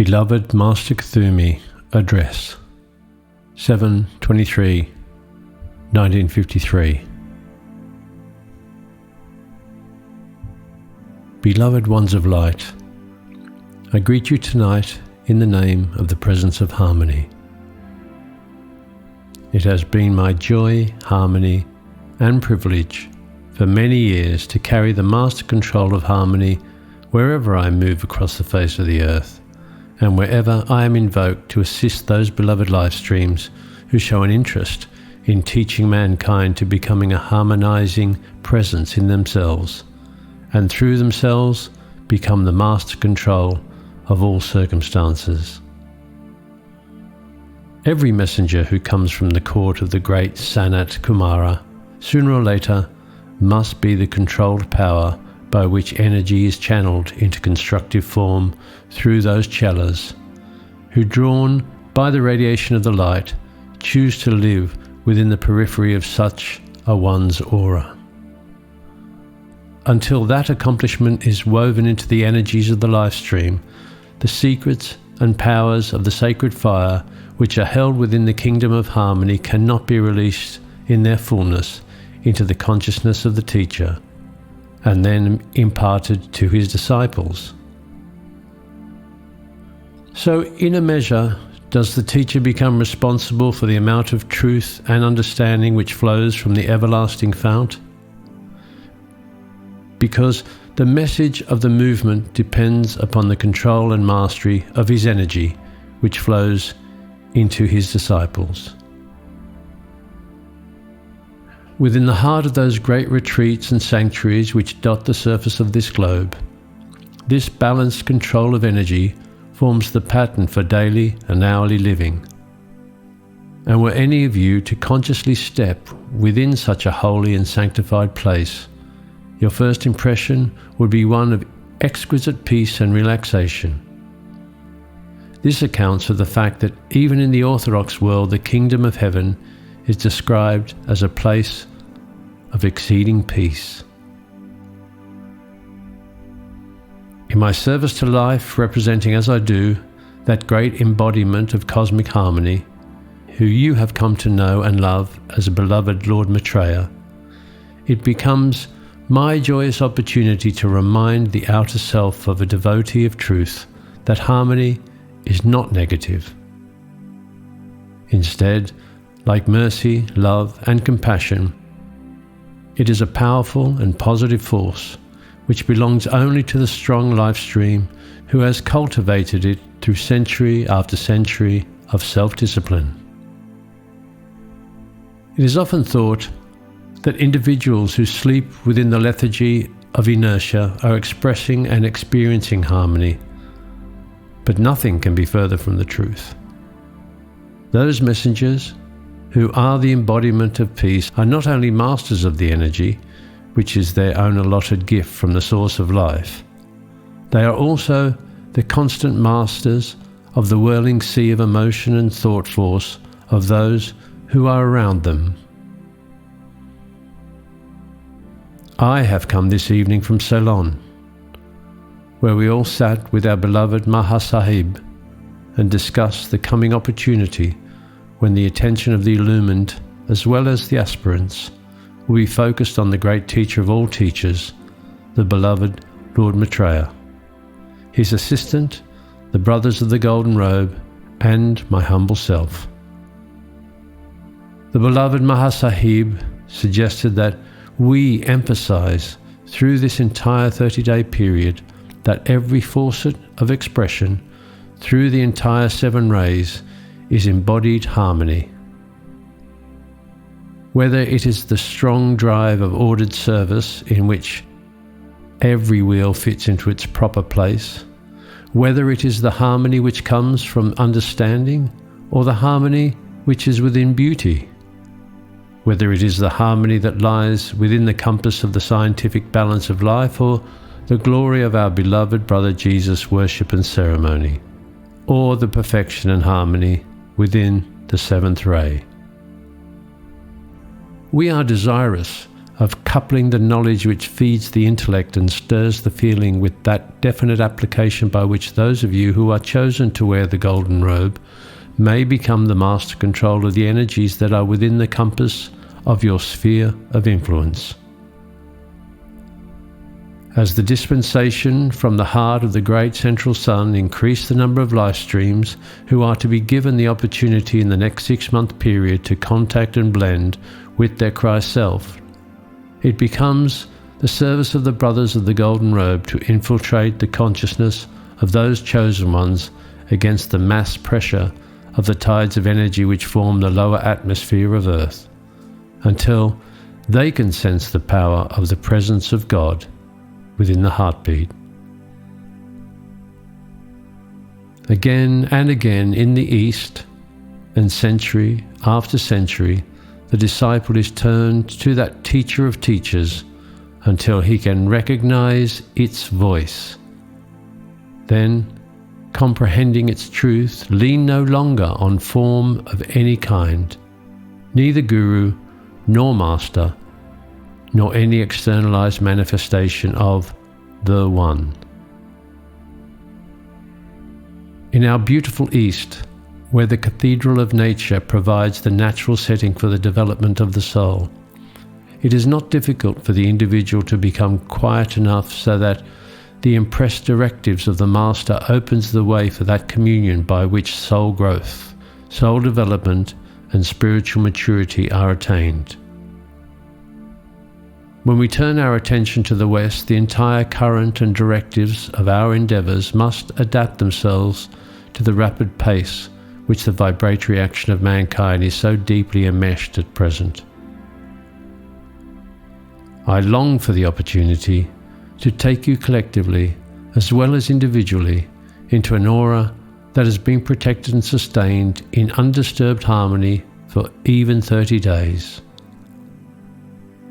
Beloved Master Kuthumi Address 7/23/1953. Beloved ones of light, I greet you tonight in the name of the presence of harmony. It has been my joy, harmony, and privilege for many years to carry the master control of harmony wherever I move across the face of the earth, and wherever I am invoked to assist those beloved life streams who show an interest in teaching mankind to becoming a harmonizing presence in themselves, and through themselves become the master control of all circumstances. Every messenger who comes from the court of the great Sanat Kumara, sooner or later, must be the controlled power by which energy is channeled into constructive form through those chelas, who, drawn by the radiation of the light, choose to live within the periphery of such a one's aura. Until that accomplishment is woven into the energies of the life stream, the secrets and powers of the sacred fire, which are held within the kingdom of harmony, cannot be released in their fullness into the consciousness of the teacher, and then imparted to his disciples. So, in a measure, does the teacher become responsible for the amount of truth and understanding which flows from the everlasting fount? Because the message of the movement depends upon the control and mastery of his energy, which flows into his disciples. Within the heart of those great retreats and sanctuaries which dot the surface of this globe, this balanced control of energy forms the pattern for daily and hourly living. And were any of you to consciously step within such a holy and sanctified place, your first impression would be one of exquisite peace and relaxation. This accounts for the fact that even in the Orthodox world, the kingdom of heaven is described as a place of exceeding peace. In my service to life, representing as I do that great embodiment of cosmic harmony, who you have come to know and love as a beloved Lord Maitreya, it becomes my joyous opportunity to remind the outer self of a devotee of truth that harmony is not negative. Instead, like mercy, love, and compassion, it is a powerful and positive force which belongs only to the strong life stream who has cultivated it through century after century of self-discipline. It is often thought that individuals who sleep within the lethargy of inertia are expressing and experiencing harmony, but nothing can be further from the truth. Those messengers who are the embodiment of peace are not only masters of the energy, which is their own allotted gift from the source of life, they are also the constant masters of the whirling sea of emotion and thought force of those who are around them. I have come this evening from Ceylon, where we all sat with our beloved Mahasahib and discussed the coming opportunity when the attention of the illumined, as well as the aspirants, will be focused on the great teacher of all teachers, the beloved Lord Maitreya, his assistant, the Brothers of the Golden Robe, and my humble self. The beloved Mahasahib suggested that we emphasize through this entire 30-day period that every faucet of expression through the entire 7 rays is embodied harmony. Whether it is the strong drive of ordered service in which every wheel fits into its proper place, whether it is the harmony which comes from understanding or the harmony which is within beauty, whether it is the harmony that lies within the compass of the scientific balance of life or the glory of our beloved brother Jesus' worship and ceremony, or the perfection and harmony within the 7th ray. We are desirous of coupling the knowledge which feeds the intellect and stirs the feeling with that definite application by which those of you who are chosen to wear the golden robe may become the master control of the energies that are within the compass of your sphere of influence. As the dispensation from the heart of the great central sun increased the number of life streams who are to be given the opportunity in the next 6-month period to contact and blend with their Christ self, it becomes the service of the brothers of the golden robe to infiltrate the consciousness of those chosen ones against the mass pressure of the tides of energy which form the lower atmosphere of Earth, until they can sense the power of the presence of God within the heartbeat. Again and again in the East, and century after century, the disciple is turned to that teacher of teachers until he can recognize its voice. Then, comprehending its truth, lean no longer on form of any kind, neither guru nor master, nor any externalized manifestation of the One. In our beautiful East, where the cathedral of nature provides the natural setting for the development of the soul, it is not difficult for the individual to become quiet enough so that the impressed directives of the Master opens the way for that communion by which soul growth, soul development, and spiritual maturity are attained. When we turn our attention to the West, the entire current and directives of our endeavours must adapt themselves to the rapid pace which the vibratory action of mankind is so deeply enmeshed at present. I long for the opportunity to take you collectively, as well as individually, into an aura that has been protected and sustained in undisturbed harmony for even 30 days.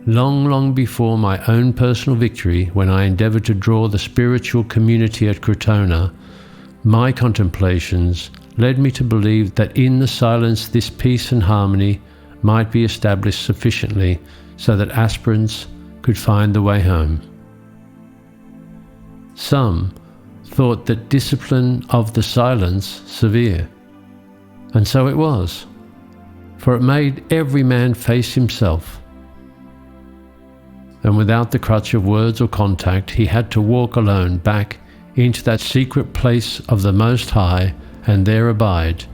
Long, long before my own personal victory, when I endeavoured to draw the spiritual community at Crotona, my contemplations led me to believe that in the silence this peace and harmony might be established sufficiently so that aspirants could find the way home. Some thought that discipline of the silence severe, and so it was, for it made every man face himself. And without the crutch of words or contact, he had to walk alone back into that secret place of the Most High and there abide,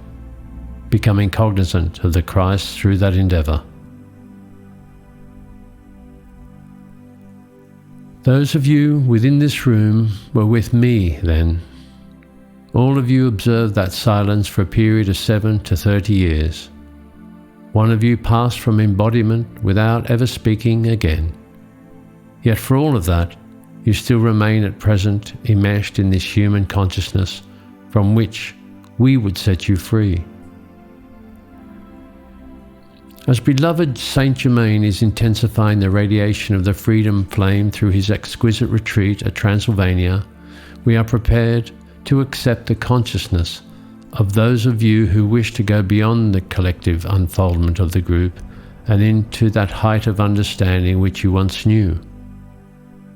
becoming cognizant of the Christ through that endeavour. Those of you within this room were with me then. All of you observed that silence for a period of 7 to 30 years. One of you passed from embodiment without ever speaking again. Yet for all of that, you still remain at present enmeshed in this human consciousness from which we would set you free. As beloved Saint Germain is intensifying the radiation of the freedom flame through his exquisite retreat at Transylvania, we are prepared to accept the consciousness of those of you who wish to go beyond the collective unfoldment of the group and into that height of understanding which you once knew,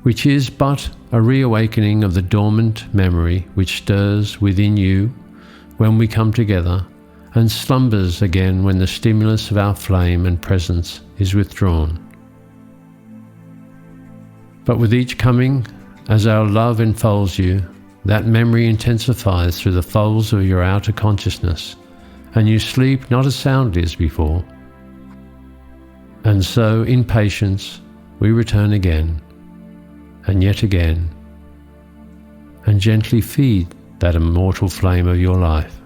which is but a reawakening of the dormant memory which stirs within you when we come together, and slumbers again when the stimulus of our flame and presence is withdrawn. But with each coming, as our love enfolds you, that memory intensifies through the folds of your outer consciousness, and you sleep not as soundly as before. And so, in patience, we return again, and yet again, and gently feed that immortal flame of your life.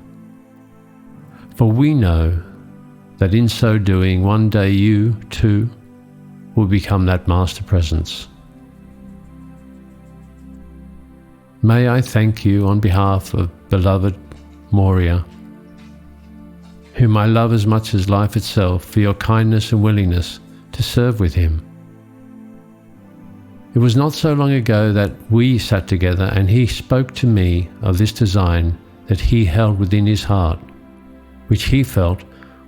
For we know that in so doing, one day you, too, will become that Master Presence. May I thank you on behalf of beloved Moria, whom I love as much as life itself, for your kindness and willingness to serve with him. It was not so long ago that we sat together and he spoke to me of this design that he held within his heart, which he felt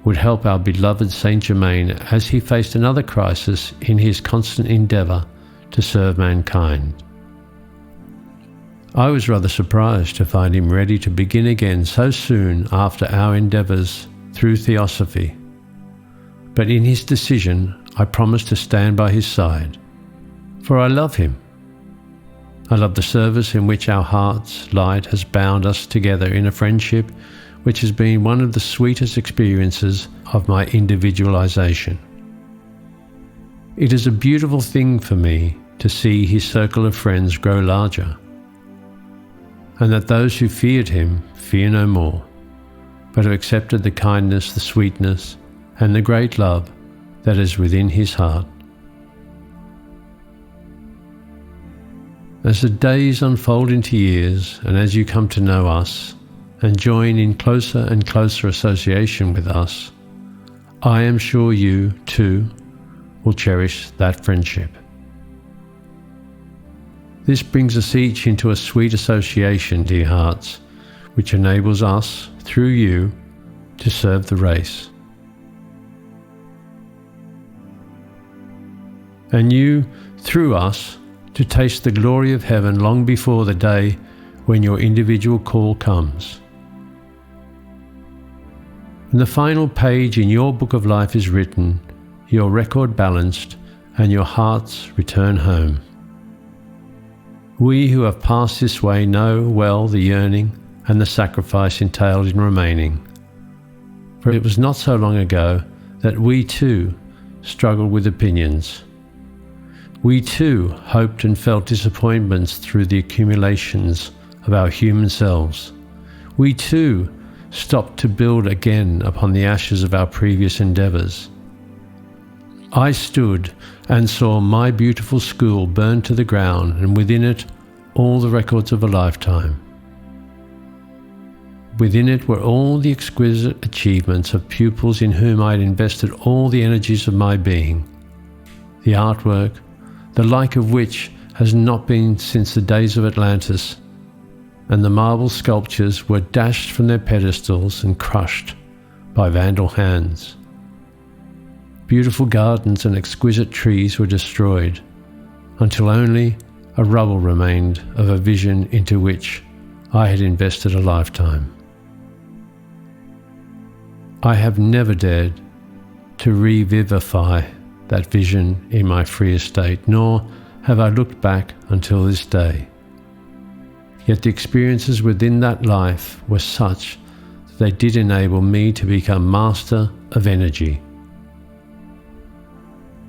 would help our beloved Saint Germain as he faced another crisis in his constant endeavour to serve mankind. I was rather surprised to find him ready to begin again so soon after our endeavours through Theosophy. But in his decision, I promised to stand by his side, for I love him. I love the service in which our heart's light has bound us together in a friendship which has been one of the sweetest experiences of my individualization. It is a beautiful thing for me to see his circle of friends grow larger, and that those who feared him fear no more, but have accepted the kindness, the sweetness, and the great love that is within his heart. As the days unfold into years, and as you come to know us and join in closer and closer association with us, I am sure you, too, will cherish that friendship. This brings us each into a sweet association, dear hearts, which enables us, through you, to serve the race. And you, through us, to taste the glory of heaven long before the day when your individual call comes. When the final page in your book of life is written, your record balanced, and your hearts return home. We who have passed this way know well the yearning and the sacrifice entailed in remaining. For it was not so long ago that we too struggled with opinions. We too hoped and felt disappointments through the accumulations of our human selves. We too stopped to build again upon the ashes of our previous endeavours. I stood and saw my beautiful school burned to the ground, and within it all the records of a lifetime. Within it were all the exquisite achievements of pupils in whom I had invested all the energies of my being. The artwork, the like of which has not been since the days of Atlantis, and the marble sculptures were dashed from their pedestals and crushed by vandal hands. Beautiful gardens and exquisite trees were destroyed, until only a rubble remained of a vision into which I had invested a lifetime. I have never dared to revivify that vision in my free estate, nor have I looked back until this day. Yet the experiences within that life were such that they did enable me to become master of energy.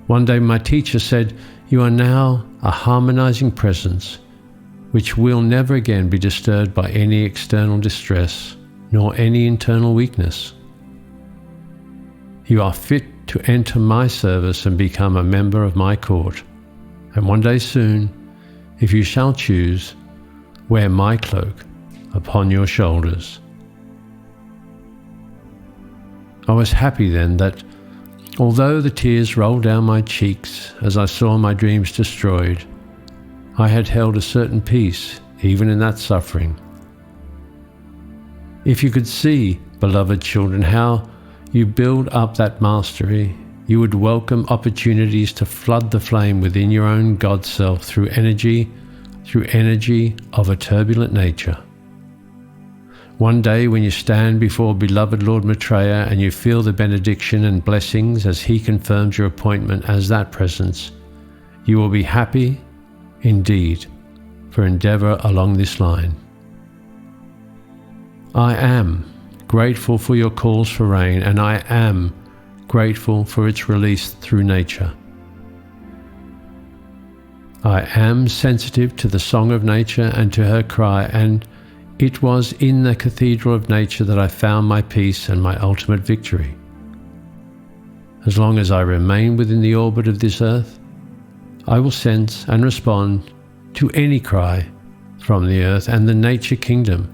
One day my teacher said, "You are now a harmonizing presence, which will never again be disturbed by any external distress, nor any internal weakness. You are fit to enter my service and become a member of my court, and one day soon, if you shall choose, wear my cloak upon your shoulders." I was happy then that, although the tears rolled down my cheeks as I saw my dreams destroyed, I had held a certain peace even in that suffering. If you could see, beloved children, how you build up that mastery, you would welcome opportunities to flood the flame within your own God self through energy of a turbulent nature. One day when you stand before beloved Lord Maitreya and you feel the benediction and blessings as he confirms your appointment as that presence, you will be happy indeed for endeavour along this line. I am grateful for your calls for rain, and I am grateful for its release through nature. I am sensitive to the song of nature and to her cry, and it was in the cathedral of nature that I found my peace and my ultimate victory. As long as I remain within the orbit of this earth, I will sense and respond to any cry from the earth and the nature kingdom,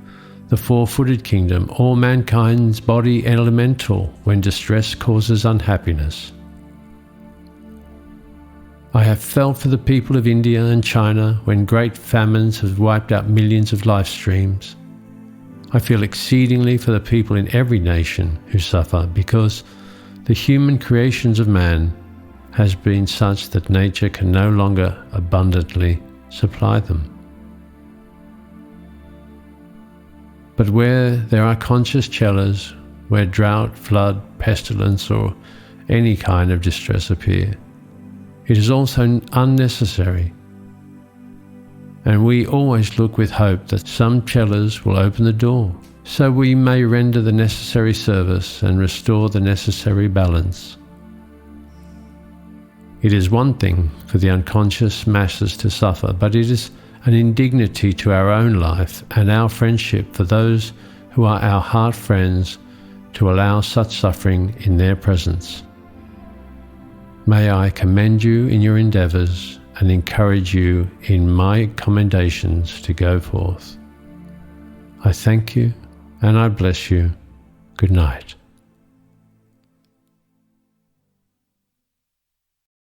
the four-footed kingdom, or mankind's body elemental when distress causes unhappiness. I have felt for the people of India and China when great famines have wiped out millions of life streams. I feel exceedingly for the people in every nation who suffer, because the human creations of man has been such that nature can no longer abundantly supply them. But where there are conscious cellars, where drought, flood, pestilence, or any kind of distress appear, it is also unnecessary. And we always look with hope that some cellars will open the door, so we may render the necessary service and restore the necessary balance. It is one thing for the unconscious masses to suffer, but it is an indignity to our own life and our friendship for those who are our heart friends to allow such suffering in their presence. May I commend you in your endeavours and encourage you in my commendations to go forth. I thank you and I bless you. Good night.